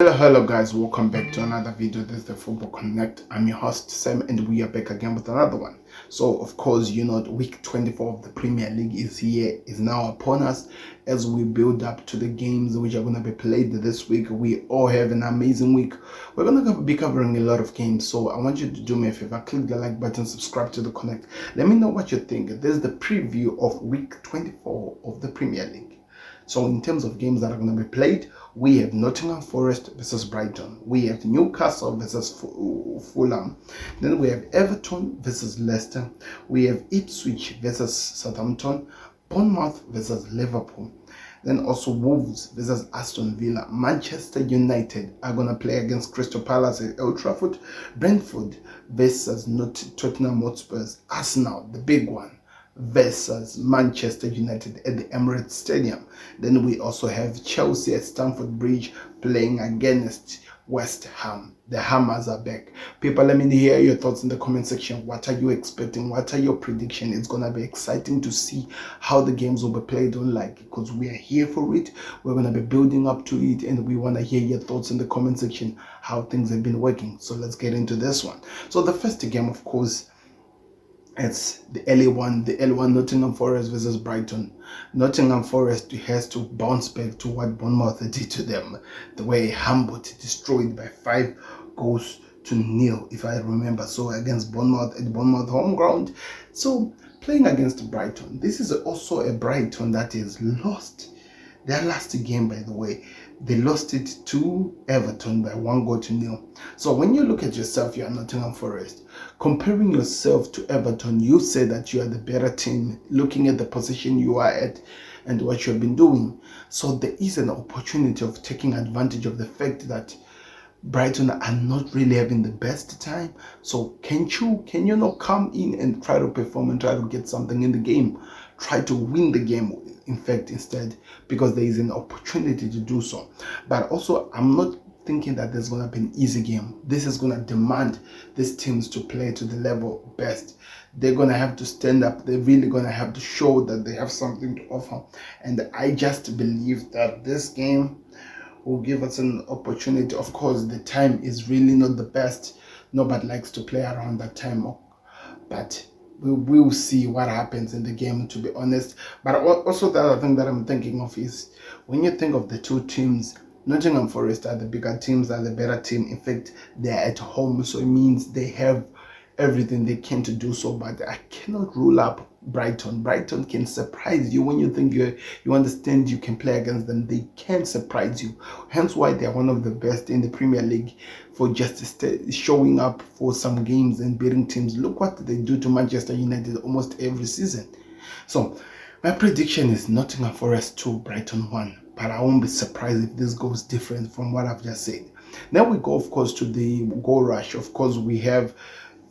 Hello guys, welcome back to another video. This is the Football Connect. I'm your host Sam and we are back again with another one. So of course, week 24 of the Premier League is here, is now upon us. As we build up to the games which are going to be played this week, we all have an amazing week. We're going to be covering a lot of games, so I want you to do me a favor, click the like button, subscribe to the Connect. Let me know what you think. This is the preview of week 24 of the Premier League. So in terms of games that are going to be played, we have Nottingham Forest versus Brighton. We have Newcastle versus Fulham. Then we have Everton versus Leicester. We have Ipswich versus Southampton. Bournemouth versus Liverpool. Then also Wolves versus Aston Villa. Manchester United are going to play against Crystal Palace at Old Trafford. Brentford versus Tottenham Hotspurs. Arsenal, the big one, versus Manchester United at the Emirates Stadium. Then we also have Chelsea at Stamford Bridge playing against West Ham. The Hammers are back. People, let me hear your thoughts in the comment section. What are you expecting? What are your predictions? It's going to be exciting to see how the games will be played on, because we are here for it. We're going to be building up to it, and we want to hear your thoughts in the comment section, how things have been working. So let's get into this one. So the first game, of course, it's the early one, Nottingham Forest versus Brighton. Nottingham Forest has to bounce back to what Bournemouth did to them. They were humbled, destroyed by 5-0, if I remember. So against Bournemouth at Bournemouth home ground. So playing against Brighton. This is also a Brighton that is lost their last game, by the way. They lost it to Everton by 1-0. So when you look at yourself, you are Nottingham Forest. Comparing yourself to Everton, you say that you are the better team, looking at the position you are at and what you have been doing. So there is an opportunity of taking advantage of the fact that Brighton are not really having the best time. So can you not come in and try to perform and try to get something in the game? Try to win the game, in fact, instead, because there is an opportunity to do so. But also, I'm not thinking that there's going to be an easy game. This is going to demand these teams to play to the level best. They're going to have to stand up. They're really going to have to show that they have something to offer. And I just believe that this game will give us an opportunity. Of course, the time is really not the best. Nobody likes to play around that time, but we will see what happens in the game, to be honest. But also the other thing that I'm thinking of is, when you think of the two teams, Nottingham Forest are the bigger teams, are the better team. In fact, they're at home, so it means they have everything they can to do so. But I cannot rule up Brighton. Brighton can surprise you when you think you understand you can play against them. They can surprise you. Hence why they are one of the best in the Premier League for just showing up for some games and beating teams. Look what they do to Manchester United almost every season. So my prediction is Nottingham Forest 2, Brighton 1. But I won't be surprised if this goes different from what I've just said. Then we go, of course, to the goal rush. Of course, we have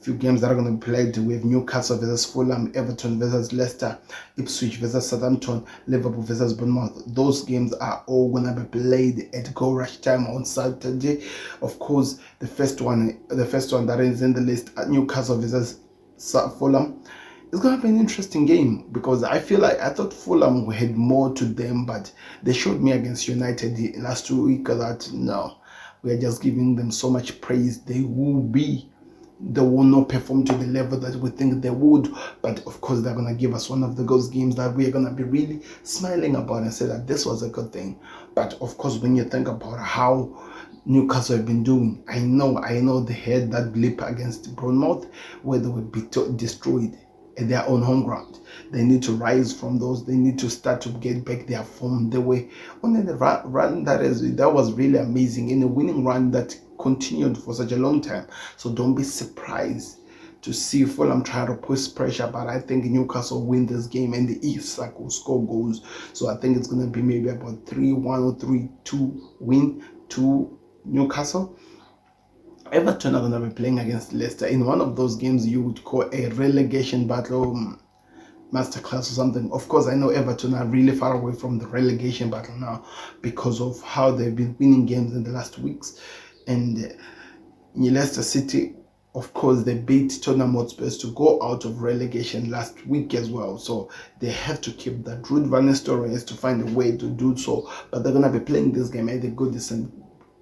few games that are going to be played. We have Newcastle versus Fulham, Everton versus Leicester, Ipswich versus Southampton, Liverpool versus Bournemouth. Those games are all going to be played at goal rush time on Saturday. Of course, the first one that is in the list, Newcastle versus Fulham, it's going to be an interesting game, because I thought Fulham had more to them, but they showed me against United last week that no, we are just giving them so much praise. They will not perform to the level that we think they would. But of course, they're going to give us one of those games that we are going to be really smiling about and say that this was a good thing. But of course, when you think about how Newcastle have been doing, I know they had that blip against Bournemouth where they would be destroyed at their own home ground. They need to rise from those. They need to start to get back their form. They were on a run that was really amazing, in a winning run that continued for such a long time. So don't be surprised to see Fulham try to push pressure, but I think Newcastle win this game, and the Isak will score goals. So I think it's going to be maybe about 3-1 or 3-2 win to Newcastle. Everton are going to be playing against Leicester in one of those games you would call a relegation battle, masterclass or something. Of course, I know Everton are really far away from the relegation battle now because of how they've been winning games in the last weeks. And Leicester City, of course, they beat Tottenham Hotspurs to go out of relegation last week as well. So they have to keep that. Ruud van Nistelrooy has to find a way to do so. But they're going to be playing this game at the Goodison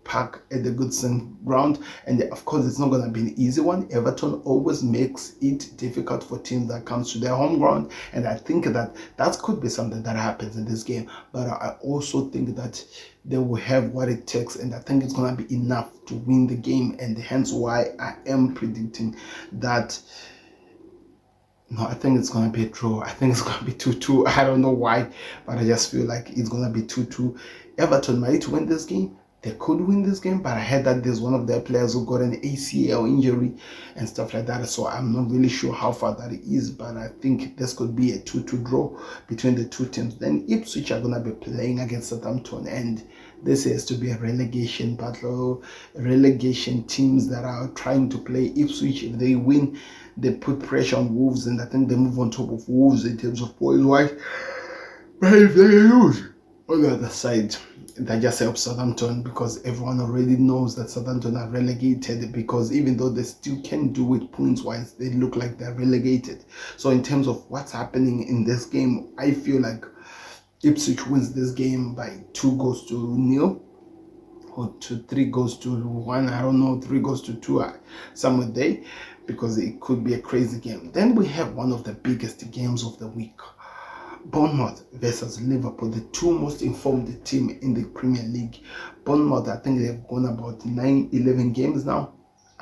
Park at the Goodson ground, and of course it's not going to be an easy one. Everton always makes it difficult for teams that comes to their home ground, and I think that could be something that happens in this game. But I also think that they will have what it takes, and I think it's going to be enough to win the game, and hence why I am predicting that. No, I think it's going to be a draw. I think it's going to be 2-2. I don't know why, but I just feel like it's going to be 2-2. Everton might win this game. They could win this game, but I heard that there's one of their players who got an ACL injury and stuff like that. So I'm not really sure how far that is, but I think this could be a 2-2 draw between the two teams. Then Ipswich are going to be playing against Southampton, and this has to be a relegation battle. Relegation teams that are trying to play Ipswich, if they win, they put pressure on Wolves, and I think they move on top of Wolves in terms of points-wise. But if they lose on the other side, that just helps Southampton, because everyone already knows that Southampton are relegated, because even though they still can do it points-wise, they look like they're relegated. So in terms of what's happening in this game, I feel like Ipswich wins this game by 2-0 or 3-1. I don't know, 3-2, somewhere there, because it could be a crazy game. Then we have one of the biggest games of the week. Bournemouth versus Liverpool, the two most informed team in the Premier League. Bournemouth, I think they've gone about 9-11 games now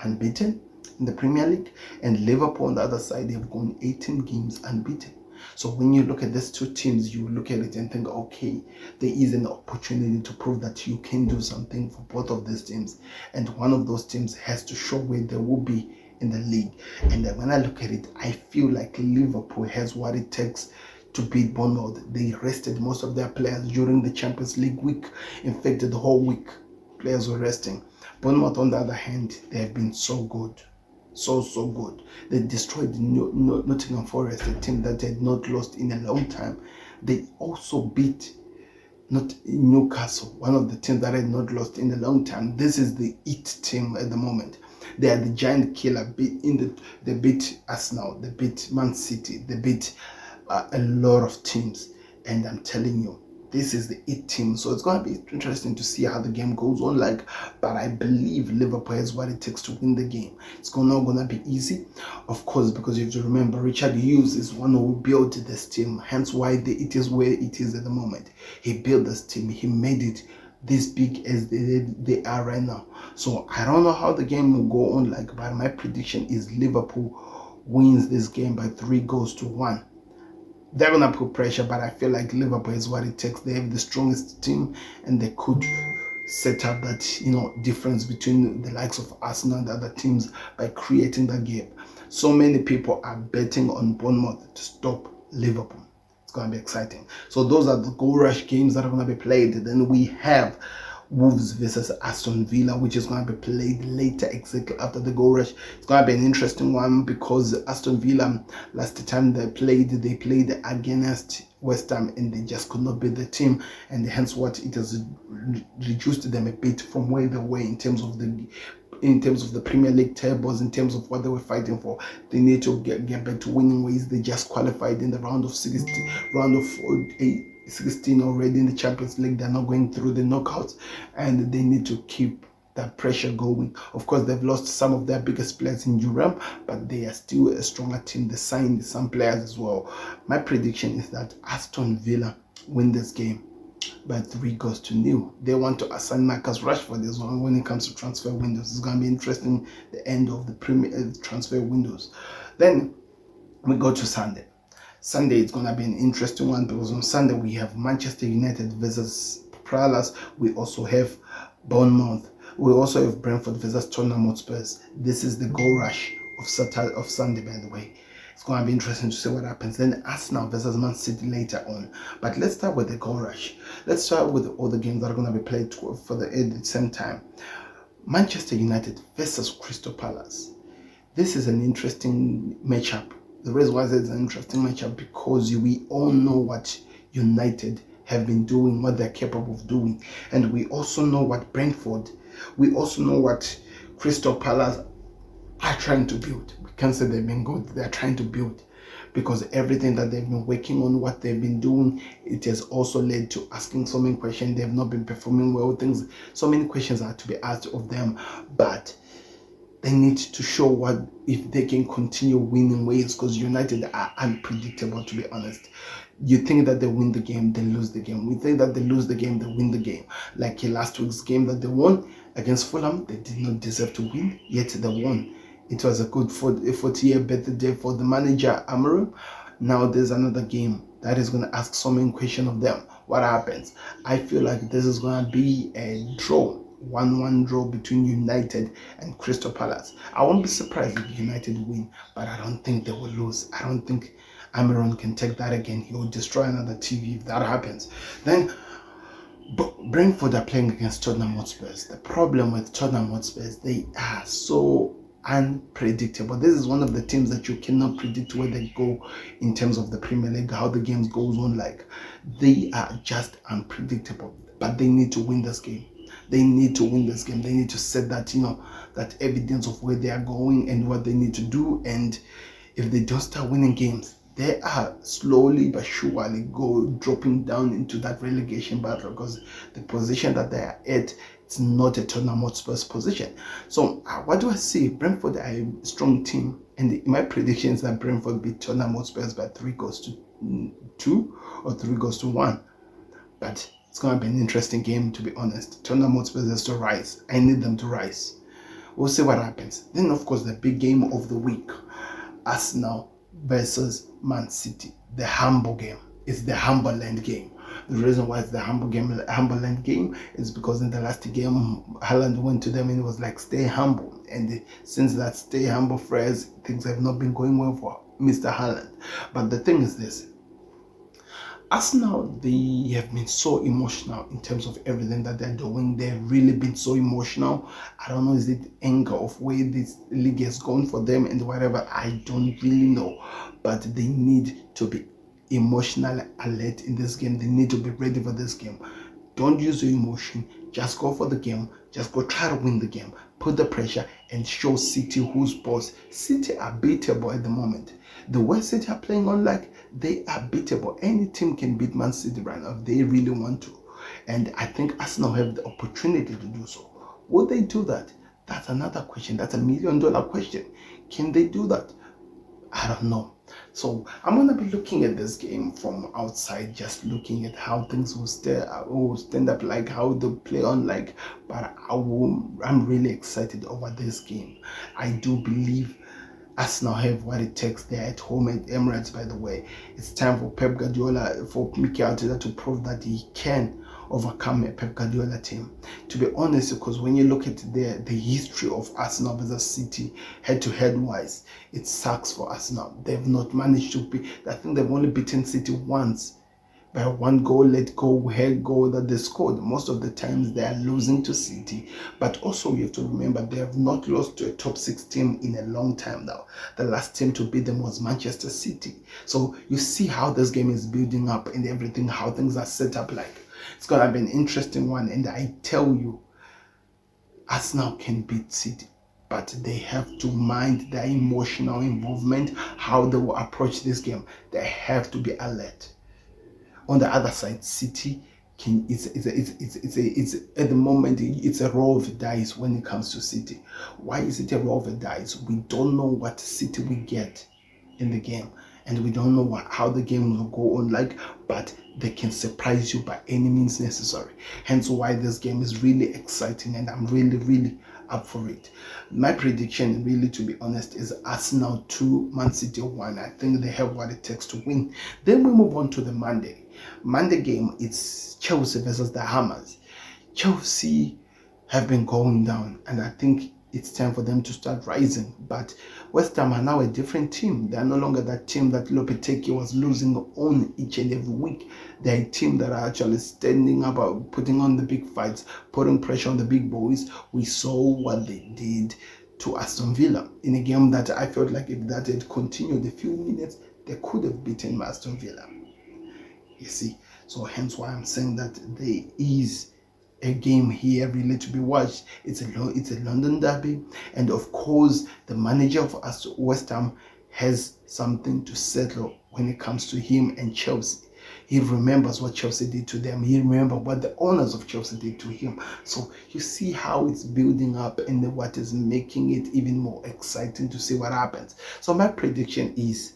unbeaten in the Premier League, and Liverpool on the other side, they've gone 18 games unbeaten. So when you look at these two teams, you look at it and think, okay, there is an opportunity to prove that you can do something for both of these teams, and one of those teams has to show where they will be in the league. And when I look at it, I feel like Liverpool has what it takes to beat Bournemouth. They rested most of their players during the Champions League week. In fact, the whole week, players were resting. Bournemouth, on the other hand, they have been so good. So good. They destroyed Nottingham Forest, a team that had not lost in a long time. They also beat Newcastle, one of the teams that had not lost in a long time. This is the it team at the moment. They are the giant killer. They beat Arsenal, they beat Man City, they beat a lot of teams, and I'm telling you, this is the it team. So it's going to be interesting to see how the game goes on, but I believe Liverpool has what it takes to win the game. It's not going to be easy, of course, because you have to remember Richard Hughes is one who built this team, hence why it is where it is at the moment. He built this team, he made it this big as they are right now. So I don't know how the game will go on, but my prediction is Liverpool wins this game by 3-1. They're gonna put pressure, but I feel like Liverpool is what it takes. They have the strongest team, and they could set up that difference between the likes of Arsenal and other teams by creating that gap. So many people are betting on Bournemouth to stop Liverpool. It's gonna be exciting. So those are the goal rush games that are gonna be played. Then we have Wolves versus Aston Villa, which is going to be played later, exactly after the goal rush. It's going to be an interesting one, because Aston Villa, last time they played against West Ham, and they just could not beat the team, and hence what it has reduced them a bit from where they were in terms of the Premier League tables, in terms of what they were fighting for. They need to get back to winning ways. They just qualified in the round of 16 already in the Champions League. They're not going through the knockouts, and they need to keep that pressure going. Of course, they've lost some of their biggest players in Durham, but they are still a stronger team. They signed some players as well. My prediction is that Aston Villa win this game by 3-0. They want to assign Marcus Rashford as well when it comes to transfer windows. It's going to be interesting, the end of the transfer windows. Then we go to Sunday. Sunday is going to be an interesting one, because on Sunday we have Manchester United versus Palace. We also have Bournemouth. We also have Brentford versus Tottenham Hotspur. This is the goal rush of Sunday, by the way. It's going to be interesting to see what happens. Then Arsenal versus Man City later on. But let's start with the goal rush. Let's start with all the games that are going to be played at the same time. Manchester United versus Crystal Palace. This is an interesting matchup. The reason why it's an interesting matchup, because we all know what United have been doing, what they're capable of doing, and we also know what Brentford, we also know what Crystal Palace are trying to build. We can't say they've been good, they're trying to build. because everything that they've been working on, what they've been doing, it has also led to asking so many questions. They've not been performing well. So many questions are to be asked of them, but they need to show what if they can continue winning ways, because United are unpredictable, to be honest. You think that they win the game, they lose the game. We think that they lose the game, they win the game. Like last week's game that they won against Fulham, they did not deserve to win, yet they won. It was a good 40-year birthday for the manager, Amaru. Now there's another game that is going to ask so many questions of them. What happens? I feel like this is going to be a draw. 1-1 draw between United and Crystal Palace. I won't be surprised if United win, but I don't think they will lose. I don't think Amaron can take that again. He will destroy another TV if that happens. Then Brentford are playing against Tottenham Hotspur. The problem with Tottenham Hotspur, they are so unpredictable. This is one of the teams that you cannot predict where they go in terms of the Premier League, how the games goes on. Like, they are just unpredictable, but they need to win this game. They need to win this game. They need to set that, that evidence of where they are going and what they need to do. And if they don't start winning games, they are slowly but surely dropping down into that relegation battle, because the position that they are at, it's not a Tottenham Hotspur's position. So what do I see? Brentford are a strong team, and my prediction is that Brentford beat Tottenham Hotspurs by 3-2 or 3-1. But it's going to be an interesting game, to be honest. Tottenham Hotspur has to rise. I need them to rise. We'll see what happens. Then, of course, the big game of the week, Arsenal versus Man City. The humble game. It's the Humberland game. The reason why it's the Humberland game is because in the last game, Haaland went to them and it was like, stay humble. And since that stay humble phrase, things have not been going well for Mr. Haaland. But the thing is this. Arsenal, they have been so emotional in terms of everything that they're doing. They've really been so emotional. I don't know, is it anger of where this league has gone for them and whatever? I don't really know. But they need to be emotionally alert in this game. They need to be ready for this game. Don't use your emotion. Just go for the game. Just go try to win the game. Put the pressure and show City who's boss. City are beatable at the moment. The way City are playing on, like, they are beatable. Any team can beat Man City right now if they really want to. And I think Arsenal have the opportunity to do so. Will they do that? That's another question. That's $1 million question. Can they do that? I don't know. So I'm going to be looking at this game from outside, just looking at how things will stand up, like how they play on, like. But I'm really excited over this game. I do believe Arsenal have what it takes. They're at home at Emirates, by the way. It's time for Pep Guardiola, for Mikel Arteta to prove that he can overcome a Pep Guardiola team. To be honest, because when you look at the history of Arsenal versus City, head-to-head wise, it sucks for Arsenal. They've not managed to be. I think they've only beaten City once by one goal, head goal that they scored. Most of the times they are losing to City. But also you have to remember, they have not lost to a top 6 team in a long time now. The last team to beat them was Manchester City. So you see how this game is building up and everything, how things are set up. Like, it's going to be an interesting one. And I tell you, Arsenal can beat City, but they have to mind their emotional involvement, how they will approach this game. They have to be alert. On the other side, City it's at the moment it's a roll of the dice when it comes to City. Why is it a roll of the dice? We don't know what City we get in the game, and we don't know how the game will go on, like, but they can surprise you by any means necessary. Hence why this game is really exciting, and I'm really up for it. My prediction, really, to be honest, is Arsenal 2, Man City 1. I think they have what it takes to win. Then we move on to the Monday game. It's Chelsea versus the Hammers. Chelsea have been going down, and I think it's time for them to start rising. But West Ham are now a different team. They are no longer that team that Lopetegui was losing on each and every week. They're a team that are actually standing up, putting on the big fights, putting pressure on the big boys. We saw what they did to Aston Villa in a game that I felt like if that had continued a few minutes, they could have beaten Aston Villa. You see, so hence why I'm saying that there is a game here really to be watched. It's a London derby, and of course the manager of West Ham has something to settle when it comes to him and Chelsea. He remembers what Chelsea did to them. He remembers what the owners of Chelsea did to him. So you see how it's building up and what is making it even more exciting to see what happens. So my prediction is,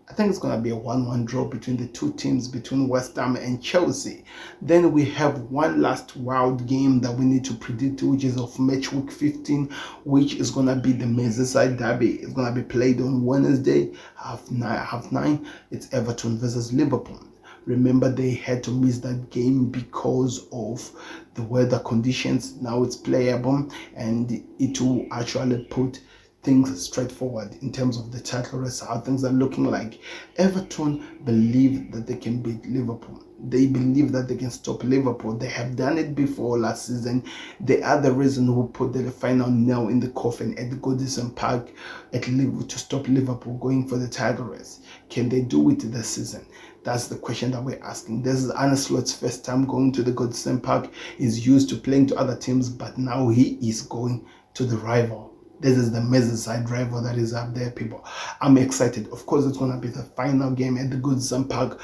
I think it's going to be a 1-1 draw between the two teams, between West Ham and Chelsea. Then we have one last wild game that we need to predict, which is of match week 15, which is going to be the Merseyside derby. It's going to be played on Wednesday, half nine. It's Everton versus Liverpool. Remember, they had to miss that game because of the weather conditions. Now it's playable, and it will actually put things straightforward in terms of the title race, how things are looking like. Everton believe that they can beat Liverpool. They believe that they can stop Liverpool. They have done it before last season. They are the reason who put the final nail in the coffin at the Goodison Park at Liverpool to stop Liverpool going for the title race. Can they do it this season? That's the question that we're asking. This is Arne Slot's first time going to the Goodison Park. He's used to playing to other teams, but now he is going to the rival. This is the Merseyside rival that is up there, people. I'm excited. Of course, it's going to be the final game at the Goodison Park.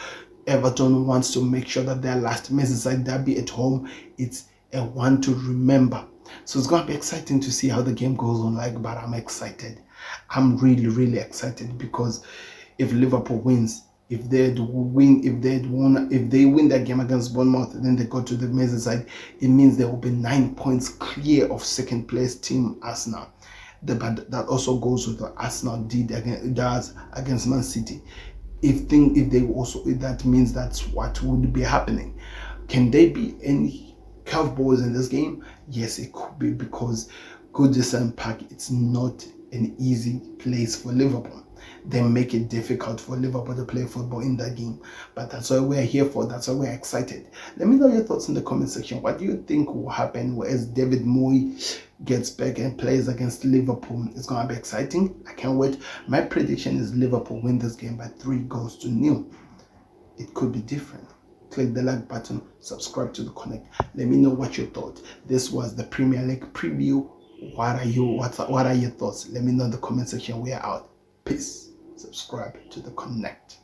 Everton wants to make sure that their last Merseyside derby at home, it's a one to remember. So it's going to be exciting to see how the game goes on, but I'm excited. I'm really, really excited, because if Liverpool wins, if they win that game against Bournemouth, then they go to the Merseyside, it means they will be 9 points clear of second place team Arsenal. But that also goes with what Arsenal does against Man City. If that means that's what would be happening. Can there be any curveballs in this game? Yes, it could be, because Goodison Park, it's not an easy place for Liverpool. They make it difficult for Liverpool to play football in that game. But that's why we're here for. That's why we're excited. Let me know your thoughts in the comment section. What do you think will happen as David Moyes gets back and plays against Liverpool? It's going to be exciting. I can't wait. My prediction is Liverpool win this game by 3-0. It could be different. Click the like button. Subscribe to the Connect. Let me know what you thought. This was the Premier League preview. What are your thoughts? Let me know in the comment section. We are out. Peace. Subscribe to the Connect.